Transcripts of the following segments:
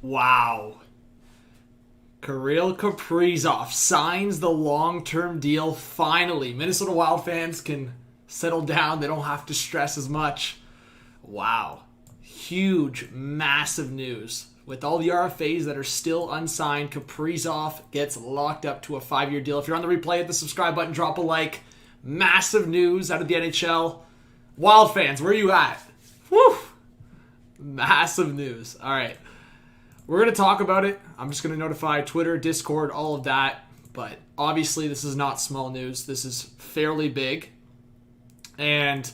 Wow. Kirill Kaprizov signs the long-term deal finally. Minnesota Wild fans can settle down. They don't have to stress as much. Wow. Huge, massive news. With all the RFAs that are still unsigned, Kaprizov gets locked up to a 5-year deal. If you're on the replay, hit the subscribe button, drop a like. Massive news out of the NHL. Wild fans, where are you at? Woo! Massive news. All right. We're going to talk about it. I'm just going to notify Twitter, Discord, all of that. But obviously, this is not small news. This is fairly big. And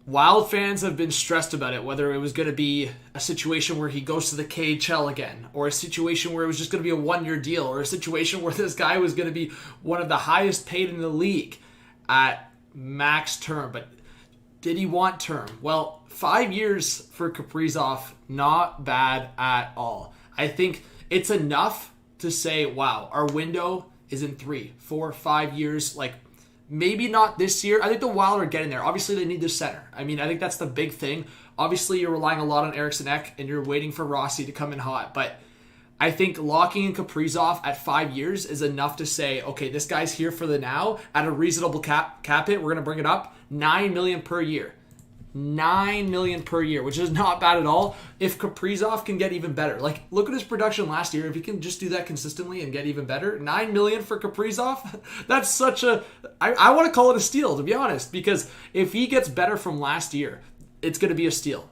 Wild fans have been stressed about it, whether it was going to be a situation where he goes to the KHL again, or a situation where it was just going to be a 1-year deal, or a situation where this guy was going to be one of the highest paid in the league at max term. But did he want term? Well, 5 years for Kaprizov, not bad at all. I think it's enough to say, wow, our window is in 3, 4, 5 years. Like, maybe not this year. I think the Wild are getting there. Obviously, they need their center. I mean, I think that's the big thing. Obviously, you're relying a lot on Eriksson Ek, and you're waiting for Rossi to come in hot. But I think locking in Kaprizov at 5 years is enough to say, okay, this guy's here for the now at a reasonable cap hit. We're going to bring it up. $9 million per year. $9 million per year, which is not bad at all. If Kaprizov can get even better, like look at his production last year. If he can just do that consistently and get even better, $9 million for Kaprizov, that's such a. I want to call it a steal, to be honest, because if he gets better from last year, it's going to be a steal.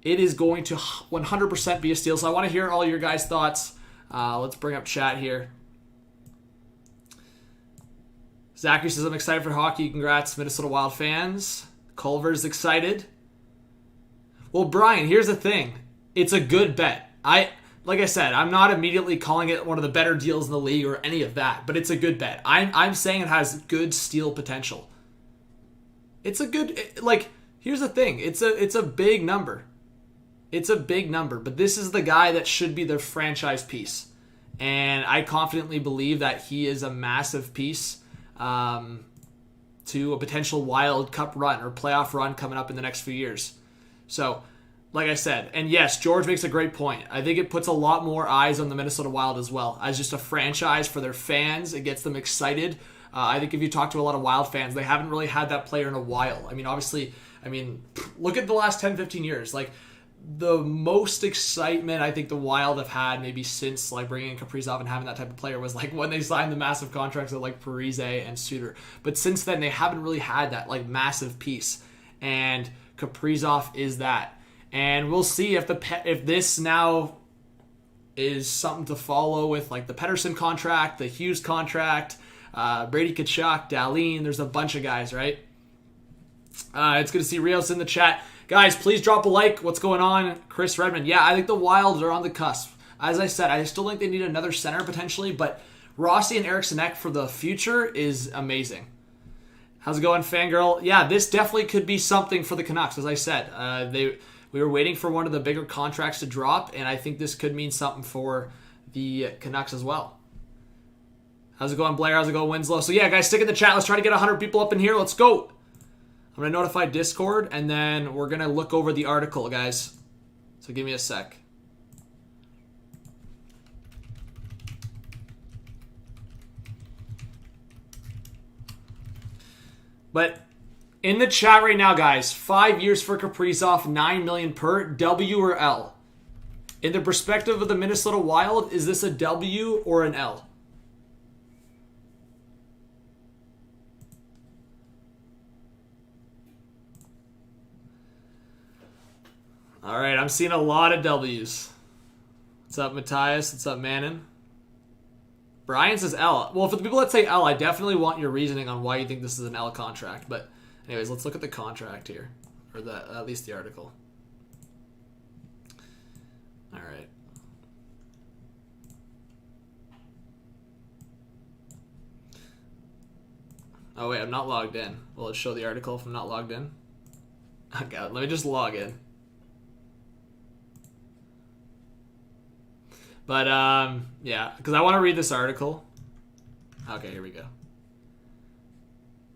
It is going to 100% be a steal. So I want to hear all your guys' thoughts. Let's bring up chat here. Zachary says, I'm excited for hockey. Congrats, Minnesota Wild fans. Culver's excited. Well, Brian, here's the thing. It's a good bet. Like I said, I'm not immediately calling it one of the better deals in the league or any of that, but it's a good bet. I'm saying it has good steal potential. It's a good, like, here's the thing. It's a big number. It's a big number, but this is the guy that should be the franchise piece. And I confidently believe that he is a massive piece to a potential Wild Cup run or playoff run coming up in the next few years. So, like I said, and yes, George makes a great point. I think it puts a lot more eyes on the Minnesota Wild as well. As just a franchise for their fans, it gets them excited. I think if you talk to a lot of Wild fans, they haven't really had that player in a while. I mean, obviously, look at the last 10, 15 years. Like, the most excitement I think the Wild have had maybe since like bringing in Kaprizov and having that type of player was like when they signed the massive contracts with like Parise and Suter. But since then, they haven't really had that like massive piece. And Kaprizov is that. And we'll see if this now is something to follow with like the Pettersson contract, the Hughes contract, Brady Tkachuk, Dahlin. There's a bunch of guys, right? It's good to see Rios in the chat. Guys, please drop a like. What's going on? Chris Redmond. Yeah, I think the Wilds are on the cusp. As I said, I still think they need another center potentially, but Rossi and Eriksson Ek for the future is amazing. How's it going, Fangirl? Yeah, this definitely could be something for the Canucks. As I said, we were waiting for one of the bigger contracts to drop, and I think this could mean something for the Canucks as well. How's it going, Blair? How's it going, Winslow? So yeah, guys, stick in the chat. Let's try to get 100 people up in here. Let's go. I'm going to notify Discord, and then we're going to look over the article, guys. So give me a sec. But in the chat right now, guys, 5 years for Kaprizov, $9 million per, W or L? In the perspective of the Minnesota Wild, is this a W or an L? All right, I'm seeing a lot of W's. What's up, Matthias? What's up, Manon? Brian says L. Well, for the people that say L, I definitely want your reasoning on why you think this is an L contract. But anyways, let's look at the contract here. Or at least the article. All right. Oh, wait, I'm not logged in. Will it show the article if I'm not logged in? Okay, let me just log in. But, yeah, because I want to read this article. Okay, here we go.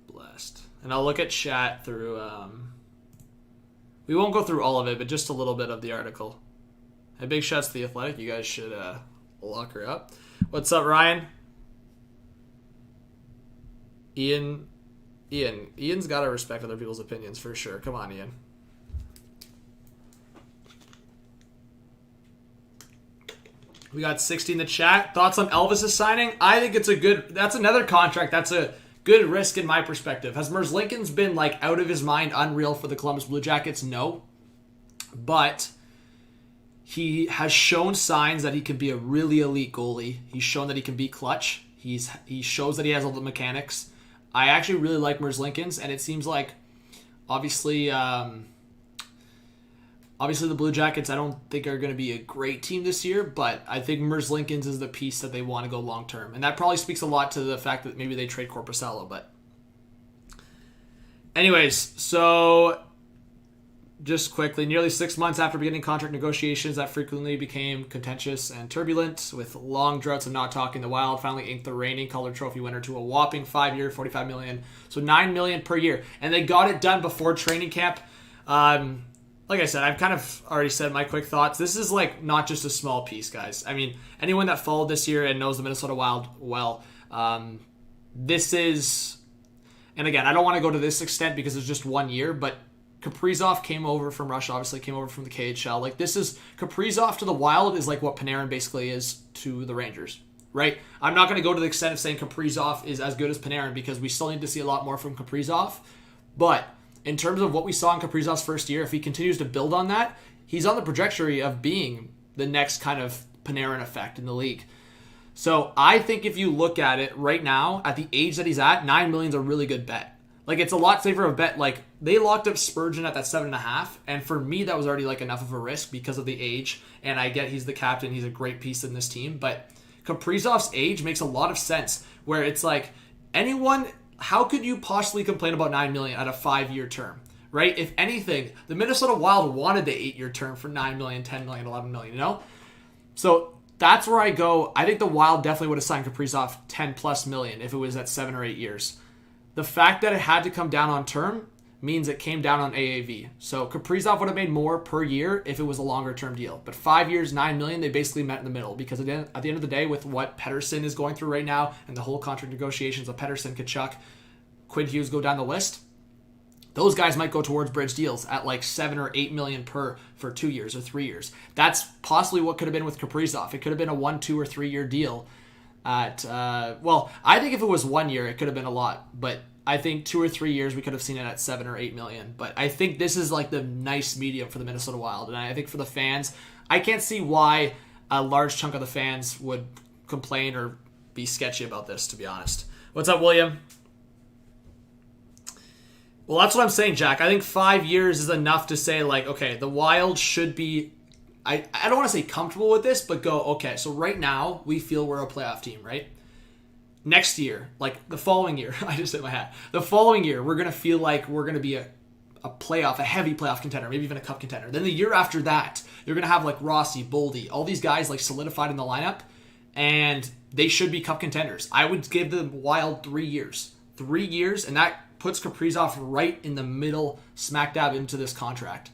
Blessed. And I'll look at chat through, we won't go through all of it, but just a little bit of the article. Hey, big shouts to The Athletic. You guys should lock her up. What's up, Ryan? Ian's got to respect other people's opinions for sure. Come on, Ian. We got 60 in the chat. Thoughts on Elvis' signing? I think it's that's another contract. That's a good risk in my perspective. Has Merzlikins been like out of his mind, unreal for the Columbus Blue Jackets? No. But he has shown signs that he can be a really elite goalie. He's shown that he can be clutch. He shows that he has all the mechanics. I actually really like Merzlikins, and it seems like obviously the Blue Jackets I don't think are going to be a great team this year, but I think Merzlikins is the piece that they want to go long term. And that probably speaks a lot to the fact that maybe they trade Korpisalo. But anyways, so just quickly, nearly 6 months after beginning contract negotiations that frequently became contentious and turbulent, with long droughts of not talking, the Wild finally inked the reigning Calder Trophy winner to a whopping 5-year, $45 million, so $9 million per year. And they got it done before training camp. Like I said, I've kind of already said my quick thoughts. This is like not just a small piece, guys. I mean, anyone that followed this year and knows the Minnesota Wild well, this is, and again, I don't want to go to this extent because it's just 1 year, but Kaprizov came over from Russia, obviously came over from the KHL. Like, this is, Kaprizov to the Wild is like what Panarin basically is to the Rangers, right? I'm not going to go to the extent of saying Kaprizov is as good as Panarin because we still need to see a lot more from Kaprizov. But in terms of what we saw in Kaprizov's first year, if he continues to build on that, he's on the trajectory of being the next kind of Panarin effect in the league. So I think if you look at it right now, at the age that he's at, $9 million is a really good bet. Like, it's a lot safer of a bet. Like, they locked up Spurgeon at that 7.5, and for me, that was already like enough of a risk because of the age. And I get he's the captain, he's a great piece in this team, but Kaprizov's age makes a lot of sense. Where it's like, anyone, how could you possibly complain about $9 million at a 5-year term, right? If anything, the Minnesota Wild wanted the 8-year term for $9 million, $10 million, $11 million, you know? So that's where I go. I think the Wild definitely would have signed Kaprizov $10+ million if it was at 7 or 8 years. The fact that it had to come down on term means it came down on AAV. So Kaprizov would have made more per year if it was a longer term deal. But 5 years, $9 million, they basically met in the middle. Because at the end of the day, with what Pettersson is going through right now and the whole contract negotiations of Pettersson, Tkachuk, Quinn Hughes go down the list, those guys might go towards bridge deals at like $7 or $8 million per for 2 years or 3 years. That's possibly what could have been with Kaprizov. It could have been a 1, 2, or 3 year deal. Well, I think if it was 1 year, it could have been a lot, but I think 2 or 3 years we could have seen it at 7 or 8 million. But I think this is like the nice medium for the Minnesota Wild, and I think for the fans, I can't see why a large chunk of the fans would complain or be sketchy about this, to be honest. What's up, William? Well, that's what I'm saying, Jack. I think 5 years is enough to say, like, okay, the Wild should be, I don't want to say comfortable with this, but go, okay, so right now we feel we're a playoff team, right? Next year, like the following year, I just hit my hat. The following year, we're going to feel like we're going to be a playoff, a heavy playoff contender, maybe even a cup contender. Then the year after that, you're going to have like Rossi, Boldy, all these guys like solidified in the lineup, and they should be cup contenders. I would give the Wild 3 years. 3 years, and that puts Kaprizov right in the middle, smack dab into this contract.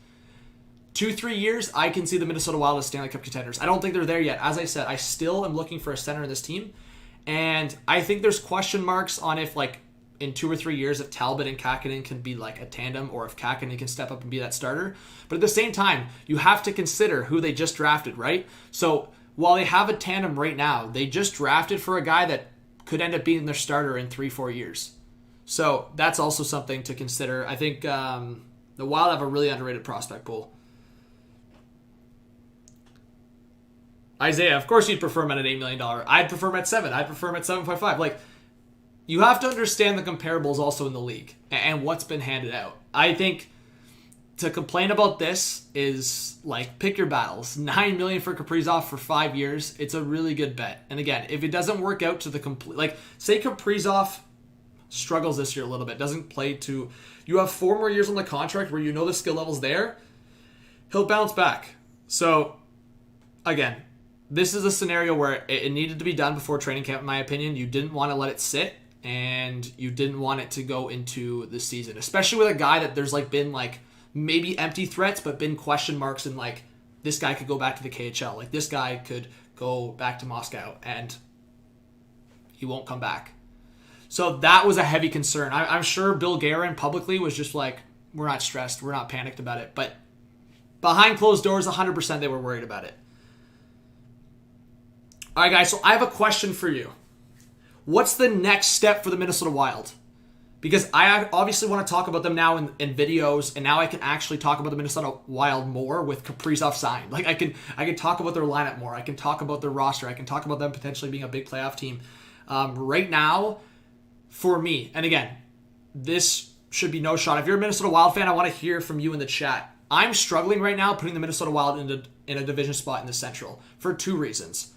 2-3 years, I can see the Minnesota Wild as Stanley Cup contenders. I don't think they're there yet. As I said, I still am looking for a center in this team. And I think there's question marks on if, like, in 2 or 3 years, if Talbot and Kakkonen can be, like, a tandem, or if Kakkonen can step up and be that starter. But at the same time, you have to consider who they just drafted, right? So while they have a tandem right now, they just drafted for a guy that could end up being their starter in 3-4 years. So that's also something to consider. I think the Wild have a really underrated prospect pool. Isaiah, of course you'd prefer him at an $8 million. I'd prefer him at 7. I'd prefer him at 7.5. Like, you have to understand the comparables also in the league and what's been handed out. I think to complain about this is, like, pick your battles. $9 million for Kaprizov for 5 years. It's a really good bet. And again, if it doesn't work out to the complete, like, say Kaprizov struggles this year a little bit, doesn't play to, you have 4 more years on the contract where you know the skill level's there, he'll bounce back. So, again, this is a scenario where it needed to be done before training camp, in my opinion. You didn't want to let it sit, and you didn't want it to go into the season, especially with a guy that there's like been like maybe empty threats, but been question marks in like this guy could go back to the KHL. Like, this guy could go back to Moscow, and he won't come back. So that was a heavy concern. I'm sure Bill Guerin publicly was just like, we're not stressed. We're not panicked about it. But behind closed doors, 100% they were worried about it. All right, guys, so I have a question for you. What's the next step for the Minnesota Wild? Because I obviously want to talk about them now in videos, and now I can actually talk about the Minnesota Wild more with Kaprizov signed. Like, I can talk about their lineup more. I can talk about their roster. I can talk about them potentially being a big playoff team. Right now, for me, and again, this should be no shot. If you're a Minnesota Wild fan, I want to hear from you in the chat. I'm struggling right now putting the Minnesota Wild in a division spot in the Central for 2 reasons.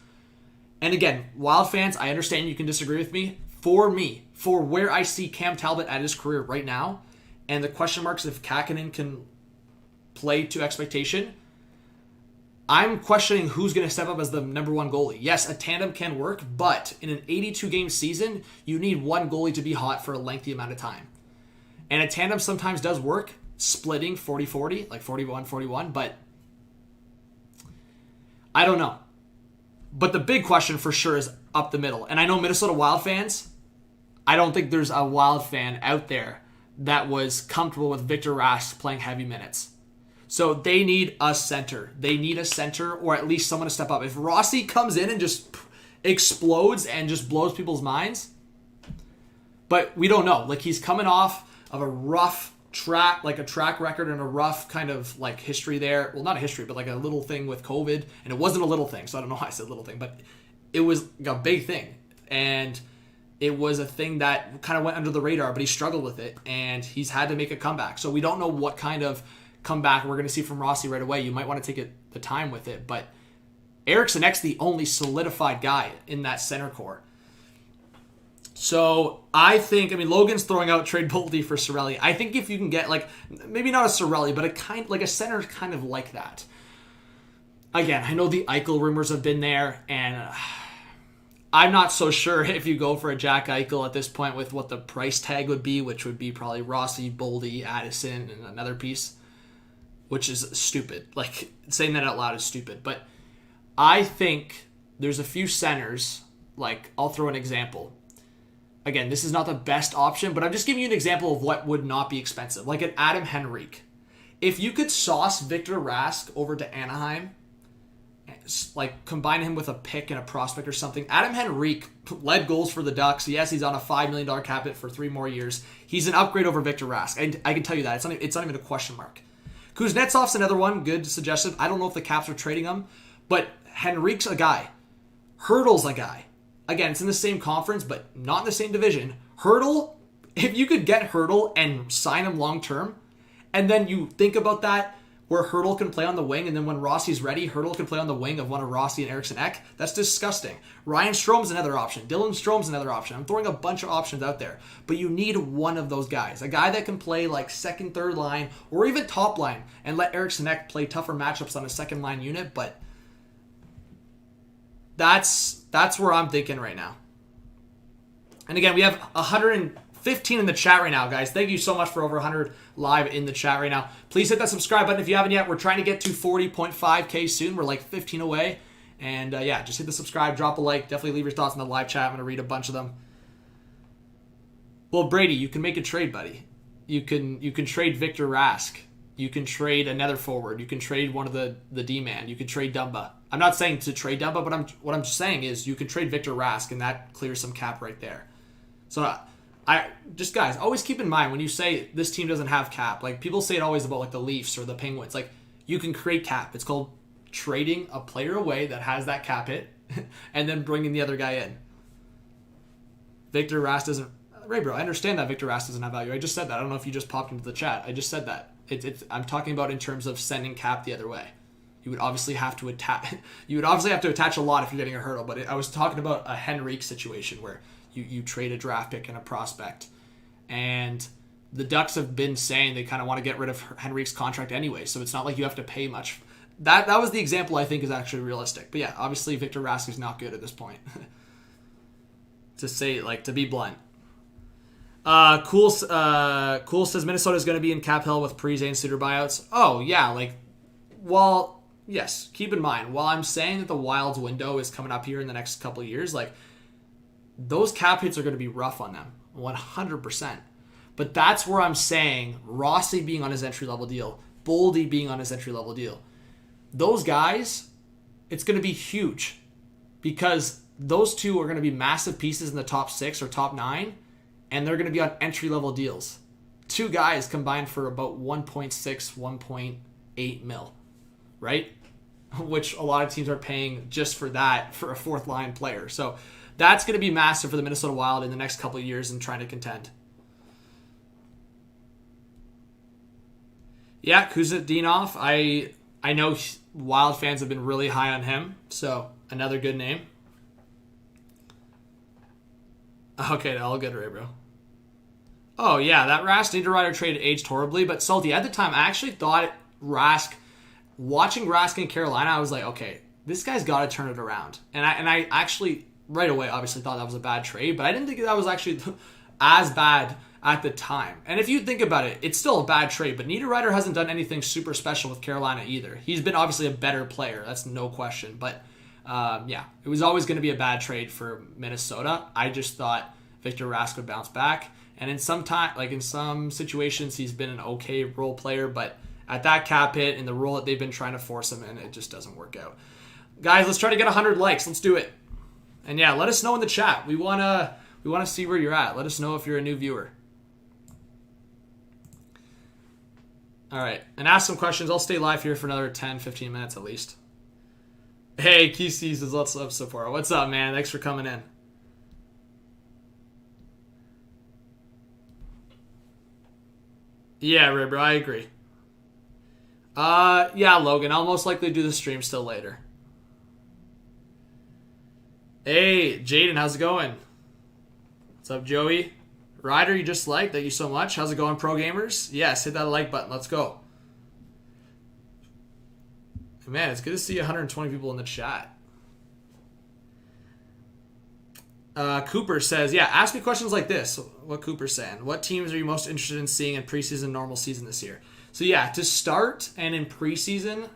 And again, Wild fans, I understand you can disagree with me. For me, for where I see Cam Talbot at his career right now, and the question marks if Kähkönen can play to expectation, I'm questioning who's going to step up as the number 1 goalie. Yes, a tandem can work, but in an 82-game season, you need one goalie to be hot for a lengthy amount of time. And a tandem sometimes does work, splitting 40-40, like 41-41, but I don't know. But the big question for sure is up the middle. And I know Minnesota Wild fans, I don't think there's a Wild fan out there that was comfortable with Victor Rask playing heavy minutes. So they need a center. They need a center, or at least someone to step up. If Rossi comes in and just explodes and just blows people's minds, but we don't know. Like, he's coming off of a rough track, like a track record and a rough kind of like history there. Well, not a history, but like a little thing with COVID. And it wasn't a little thing, so I don't know why I said little thing, but it was a big thing. And it was a thing that kind of went under the radar, but he struggled with it, and he's had to make a comeback. So we don't know what kind of comeback we're going to see from Rossi right away. You might want to take the time with it, but Eriksson Ek's the only solidified guy in that center core. So I think, Logan's throwing out trade Boldy for Cirelli. I think if you can get, like, maybe not a Cirelli, but a center kind of like that. Again, I know the Eichel rumors have been there, and I'm not so sure if you go for a Jack Eichel at this point with what the price tag would be, which would be probably Rossi, Boldy, Addison, and another piece, which is stupid. Like, saying that out loud is stupid. But I think there's a few centers, like, I'll throw an example. Again, this is not the best option, but I'm just giving you an example of what would not be expensive. Like an Adam Henrique. If you could sauce Victor Rask over to Anaheim, like combine him with a pick and a prospect or something. Adam Henrique led goals for the Ducks. Yes, he's on a $5 million cap hit for 3 more years. He's an upgrade over Victor Rask. I can tell you that. It's not even a question mark. Kuznetsov's another one. Good suggestion. I don't know if the Caps are trading him, but Henrique's a guy. Hurdle's a guy. Again, it's in the same conference, but not in the same division. Hurdle, if you could get Hurdle and sign him long-term, and then you think about that, where Hurdle can play on the wing, and then when Rossi's ready, Hurdle can play on the wing of one of Rossi and Eriksson Ek, that's disgusting. Ryan Strome's another option. Dylan Strome's another option. I'm throwing a bunch of options out there, but you need one of those guys. A guy that can play like second, third line, or even top line, and let Eriksson Ek play tougher matchups on a second line unit, but that's where I'm thinking right now. And again, we have 115 in the chat right now, guys. Thank you so much for over 100 live in the chat right now. Please hit that subscribe button if you haven't yet. We're trying to get to 40.5K soon. We're like 15 away. And yeah, just hit the subscribe, drop a like. Definitely leave your thoughts in the live chat. I'm going to read a bunch of them. Well, Brady, you can make a trade, buddy. You can trade Victor Rask. You can trade another forward. You can trade one of the D-man. You can trade Dumba. I'm not saying to trade Dumba, but what I'm saying is you can trade Victor Rask, and that clears some cap right there. So guys, always keep in mind when you say this team doesn't have cap, like people say it always about like the Leafs or the Penguins, like you can create cap. It's called trading a player away that has that cap hit and then bringing the other guy in. Victor Rask doesn't... Ray, bro, I understand that Victor Rask doesn't have value. I just said that. I don't know if you just popped into the chat. I just said that. I'm talking about in terms of sending cap the other way. You would obviously have to attach. You would obviously have to attach a lot if you're getting a Hurdle. But I was talking about a Henrique situation where you trade a draft pick and a prospect, and the Ducks have been saying they kind of want to get rid of Henrique's contract anyway. So it's not like you have to pay much. That was the example I think is actually realistic. But yeah, obviously Victor Rask is not good at this point. To be blunt. Cool says Minnesota is going to be in cap hell with Parise and Suter buyouts. Oh yeah, well, yes, keep in mind, while I'm saying that the Wild's window is coming up here in the next couple of years, like, those cap hits are going to be rough on them, 100%. But that's where I'm saying Rossi being on his entry-level deal, Boldy being on his entry-level deal, those guys, it's going to be huge because those two are going to be massive pieces in the top 6 or top 9, and they're going to be on entry-level deals. 2 guys combined for about 1.6, 1.8 mil, right? Which a lot of teams are paying just for that for a fourth-line player. So that's going to be massive for the Minnesota Wild in the next couple of years and trying to contend. Yeah, Kuzadinov, I know Wild fans have been really high on him, so another good name. Okay, all good, Ray, bro. Oh, yeah, that Rask Niederreiter trade aged horribly, but Salty, at the time, I actually thought watching Rask in Carolina, I was like, okay, this guy's got to turn it around. And I actually, right away, obviously thought that was a bad trade, but I didn't think that was actually as bad at the time. And if you think about it, it's still a bad trade, but Niederreiter hasn't done anything super special with Carolina either. He's been obviously a better player, that's no question, but yeah, it was always going to be a bad trade for Minnesota. I just thought Victor Rask would bounce back. And in some situations, he's been an okay role player, but at that cap hit and the role that they've been trying to force him in, it just doesn't work out. Guys, let's try to get 100 likes. Let's do it. And yeah, let us know in the chat. We wanna see where you're at. Let us know if you're a new viewer. All right, and ask some questions. I'll stay live here for another 10, 15 minutes at least. Hey, QC says, what's up so far? What's up, man? Thanks for coming in. Yeah, Ribber, I agree. Yeah, Logan, I'll most likely do the stream still later. Hey, Jaden, how's it going? What's up, Joey? Ryder, you just liked, thank you so much. How's it going, pro gamers? Yes, hit that like button. Let's go. Man, it's good to see 120 people in the chat. Cooper says, yeah, ask me questions like this. What Cooper's saying. What teams are you most interested in seeing in preseason, normal season this year? So yeah, to start and in preseason,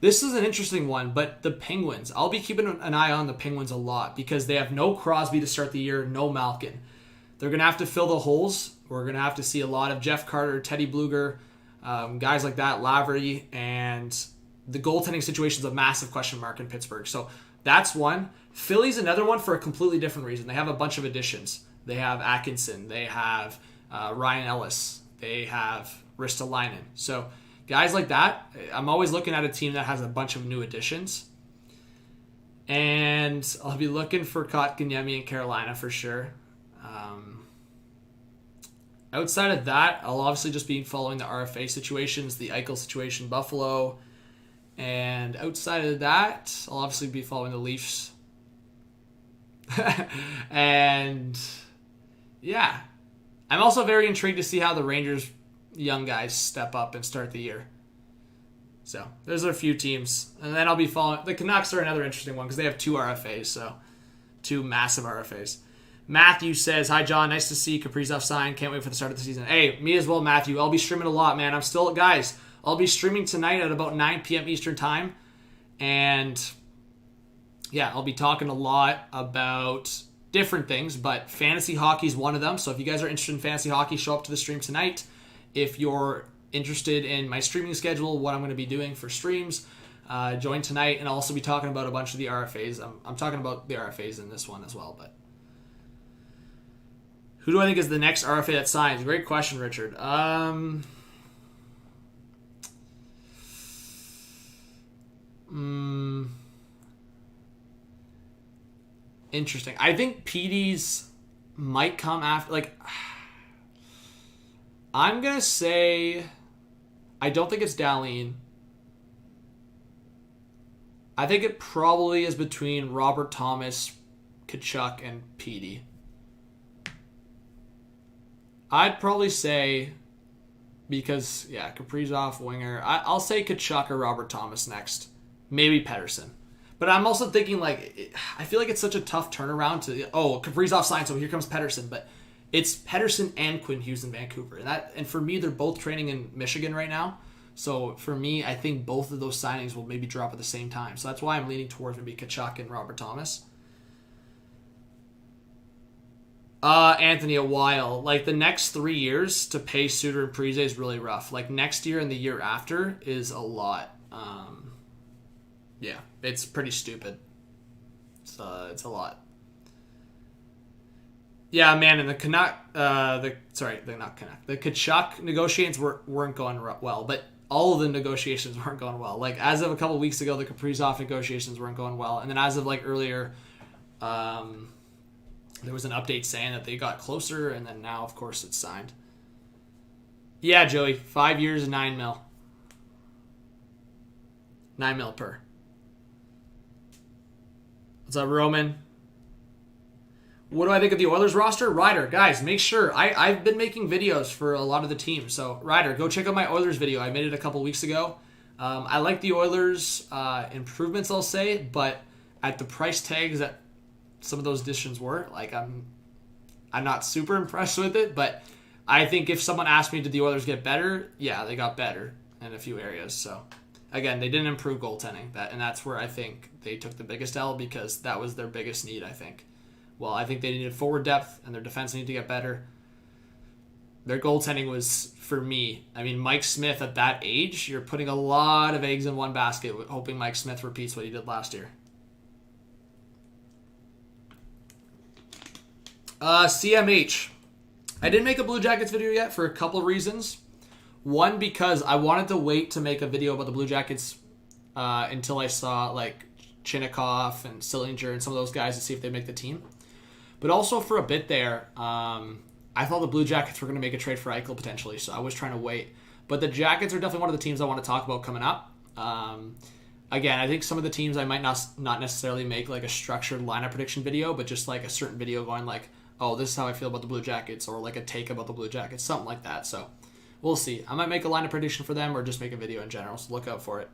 this is an interesting one, but the Penguins. I'll be keeping an eye on the Penguins a lot because they have no Crosby to start the year, no Malkin. They're going to have to fill the holes. We're going to have to see a lot of Jeff Carter, Teddy Bluger, guys like that, Lavery, and the goaltending situation is a massive question mark in Pittsburgh. So that's one. Philly's another one for a completely different reason. They have a bunch of additions. They have Atkinson. They have Ryan Ellis. They have Ristolainen. So guys like that, I'm always looking at a team that has a bunch of new additions. And I'll be looking for Kotkaniemi in Carolina for sure. Outside of that, I'll obviously just be following the RFA situations, the Eichel situation, Buffalo. And outside of that, I'll obviously be following the Leafs. And yeah, I'm also very intrigued to see how the Rangers young guys step up and start the year. So those are a few teams. And then I'll be following the Canucks are another interesting one because they have 2 RFAs, so 2 massive RFAs. Matthew says, hi John, nice to see Kaprizov sign. Can't wait for the start of the season. Hey, me as well, Matthew. I'll be streaming a lot, man. I'll be streaming tonight at about 9 p.m. Eastern time. And yeah, I'll be talking a lot about different things, but fantasy hockey is one of them. So if you guys are interested in fantasy hockey, show up to the stream tonight. If you're interested in my streaming schedule, what I'm going to be doing for streams, join tonight. And I'll also be talking about a bunch of the RFAs. I'm talking about the RFAs in this one as well, but who do I think is the next RFA that signs? Great question, Richard. Interesting. I think PD's might come after. I'm going to say I don't think it's Dahlin. I think it probably is between Robert Thomas, Tkachuk, and PD. I'd probably say, because, yeah, Kaprizov, winger. I'll say Tkachuk or Robert Thomas next. Maybe Pettersson. But I'm also thinking, I feel like it's such a tough turnaround to, Kaprizov signed, so here comes Pettersson. But it's Pettersson and Quinn Hughes in Vancouver. And for me, they're both training in Michigan right now. So for me, I think both of those signings will maybe drop at the same time. So that's why I'm leaning towards maybe Tkachuk and Robert Thomas. Anthony, a while. Like, the next 3 years to pay Suter and Parise is really rough. Like, next year and the year after is a lot. Yeah, it's pretty stupid. It's a lot. Yeah, man, and the Tkachuk negotiations weren't going well, but all of the negotiations weren't going well. Like, as of a couple weeks ago, the Kaprizov negotiations weren't going well, and then as of like earlier, there was an update saying that they got closer, and then now, of course, it's signed. Yeah, Joey, 5 years and $9 million. $9 million per. What's up, Roman? What do I think of the Oilers roster? Ryder, guys, make sure. I've been making videos for a lot of the teams. So, Ryder, go check out my Oilers video. I made it a couple weeks ago. I like the Oilers improvements, I'll say, but at the price tags that some of those additions were, like, I'm not super impressed with it, but I think if someone asked me, did the Oilers get better? Yeah, they got better in a few areas. So, again, they didn't improve goaltending, and that's where I think they took the biggest L, because that was their biggest need, I think. Well, I think they needed forward depth, and their defense needed to get better. Their goaltending was, for me, I mean, Mike Smith at that age, you're putting a lot of eggs in one basket, hoping Mike Smith repeats what he did last year. CMH. I didn't make a Blue Jackets video yet for a couple of reasons. One, because I wanted to wait to make a video about the Blue Jackets until I saw, like, Chinnikov and Sillinger and some of those guys to see if they make the team. But also for a bit there, I thought the Blue Jackets were going to make a trade for Eichel potentially, so I was trying to wait. But the Jackets are definitely one of the teams I want to talk about coming up. Again, I think some of the teams I might not necessarily make like a structured lineup prediction video, but just like a certain video going like, oh, this is how I feel about the Blue Jackets, or like a take about the Blue Jackets, something like that. So we'll see. I might make a lineup prediction for them or just make a video in general, so look out for it.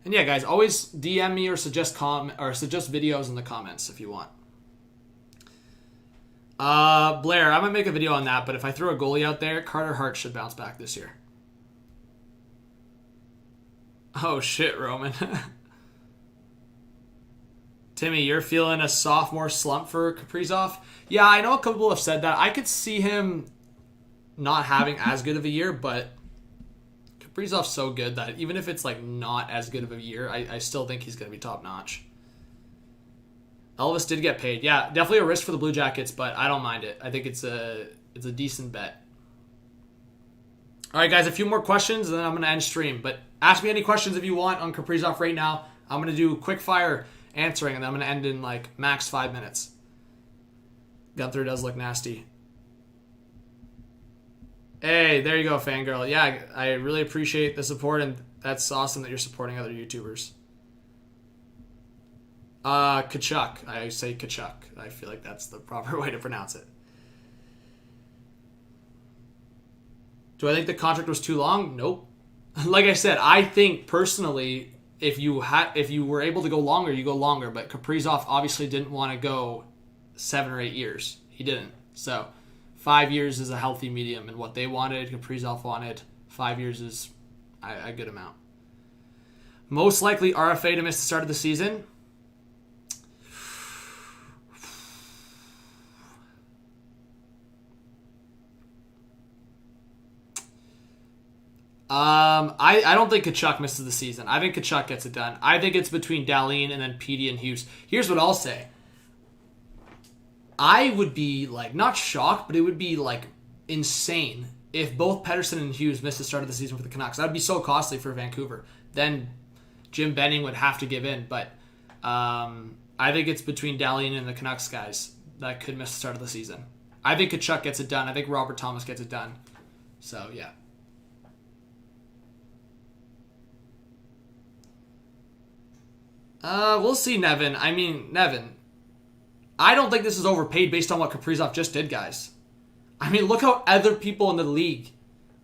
And yeah, guys, always DM me or suggest videos in the comments if you want. Blair, I might make a video on that, but if I throw a goalie out there, Carter Hart should bounce back this year. Oh shit, Roman. Timmy, you're feeling a sophomore slump for Kaprizov? Yeah, I know a couple people have said that. I could see him not having as good of a year, but Kaprizov's so good that even if it's like not as good of a year, I still think he's going to be top notch. Elvis did get paid. Yeah, definitely a risk for the Blue Jackets, but I don't mind it. I think it's a decent bet. All right, guys, a few more questions, and then I'm going to end stream. But ask me any questions if you want on Kaprizov right now. I'm going to do quick fire answering, and then I'm going to end in like max 5 minutes. Gunther does look nasty. Hey, there you go, fangirl. Yeah, I really appreciate the support, and that's awesome that you're supporting other YouTubers. Tkachuk. I say Tkachuk. I feel like that's the proper way to pronounce it. Do I think the contract was too long? Nope. Like I said, I think personally, if you were able to go longer, you go longer. But Kaprizov obviously didn't want to go 7 or 8 years. He didn't. So 5 years is a healthy medium, and what they wanted, Kaprizov wanted. 5 years is a good amount. Most likely RFA to miss the start of the season. I don't think Tkachuk misses the season. I think Tkachuk gets it done. I think it's between Dahlin and then Petey and Hughes. Here's what I'll say. I would be, like, not shocked, but it would be, like, insane if both Pettersson and Hughes missed the start of the season for the Canucks. That would be so costly for Vancouver. Then Jim Benning would have to give in. But I think it's between Dahlin and the Canucks guys that could miss the start of the season. I think Tkachuk gets it done. I think Robert Thomas gets it done. So, yeah. We'll see, Nevin. I mean, Nevin, I don't think this is overpaid based on what Kaprizov just did, guys. I mean, look how other people in the league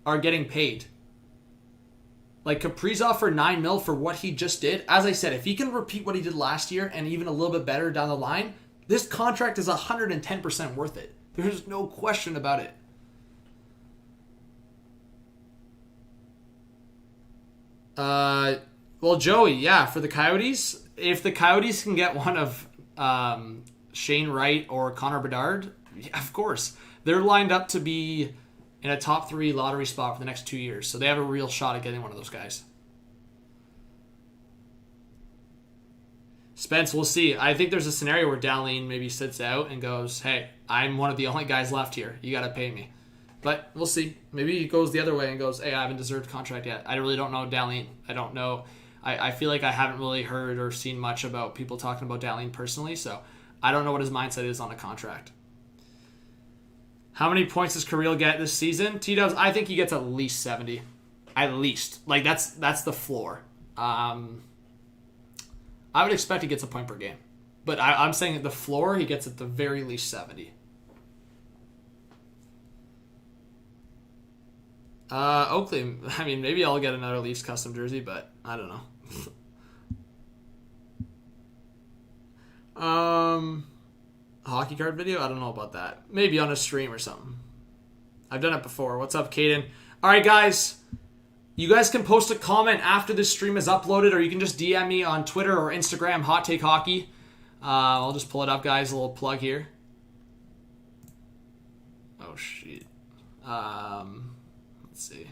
are getting paid. Like, Kaprizov for $9 million for what he just did. As I said, if he can repeat what he did last year and even a little bit better down the line, this contract is 110% worth it. There's no question about it. Well, Joey, yeah, for the Coyotes, if the Coyotes can get one of Shane Wright or Connor Bedard, yeah, of course. They're lined up to be in a top 3 lottery spot for the next 2 years. So they have a real shot at getting one of those guys. Spence, we'll see. I think there's a scenario where Dahlin maybe sits out and goes, hey, I'm one of the only guys left here. You got to pay me. But we'll see. Maybe he goes the other way and goes, hey, I haven't deserved a contract yet. I really don't know Dahlin. I don't know. I feel like I haven't really heard or seen much about people talking about Dahlin personally, so I don't know what his mindset is on a contract. How many points does KIRILL get this season? T-Dubs, I think he gets at least 70. At least. Like, that's the floor. I would expect he gets a point per game. But I'm saying at the floor, he gets at the very least 70. Oakley, I mean, maybe I'll get another Leafs custom jersey, but I don't know. Hockey card video? I don't know about that. Maybe on a stream or something. I've done it before. What's up, Caden? All right, guys. You guys can post a comment after this stream is uploaded, or you can just DM me on Twitter or Instagram, Hot Take Hockey. I'll just pull it up, guys. A little plug here. Oh, shit. Let's see.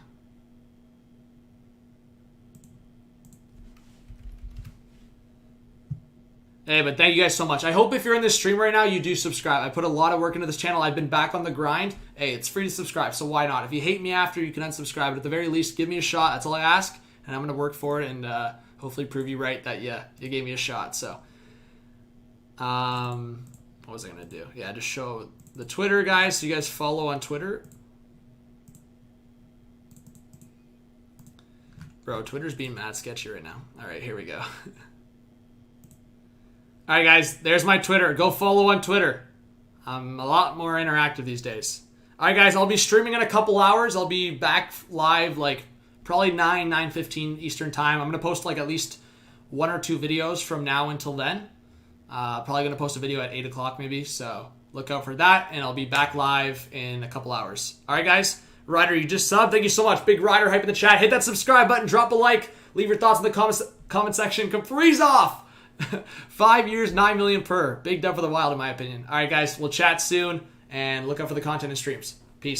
Hey, but thank you guys so much. I hope if you're in this stream right now, you do subscribe. I put a lot of work into this channel. I've been back on the grind. Hey, it's free to subscribe, so why not? If you hate me after, you can unsubscribe. But at the very least, give me a shot. That's all I ask, and I'm going to work for it and hopefully prove you right that, yeah, you gave me a shot. So, what was I going to do? Yeah, just show the Twitter, guys, so you guys follow on Twitter. Bro, Twitter's being mad sketchy right now. All right, here we go. All right, guys, there's my Twitter. Go follow on Twitter. I'm a lot more interactive these days. All right, guys, I'll be streaming in a couple hours. I'll be back live like probably 9:15 Eastern time. I'm going to post like at least 1 or 2 videos from now until then. Probably going to post a video at 8 o'clock maybe, so look out for that, and I'll be back live in a couple hours. All right, guys. Ryder, you just subbed. Thank you so much. Big Ryder hype in the chat. Hit that subscribe button. Drop a like. Leave your thoughts in the comment section. Kaprizov! 5 years, $9 million per. Big dub for the Wild, in my opinion. All right, guys. We'll chat soon, and look out for the content and streams. Peace.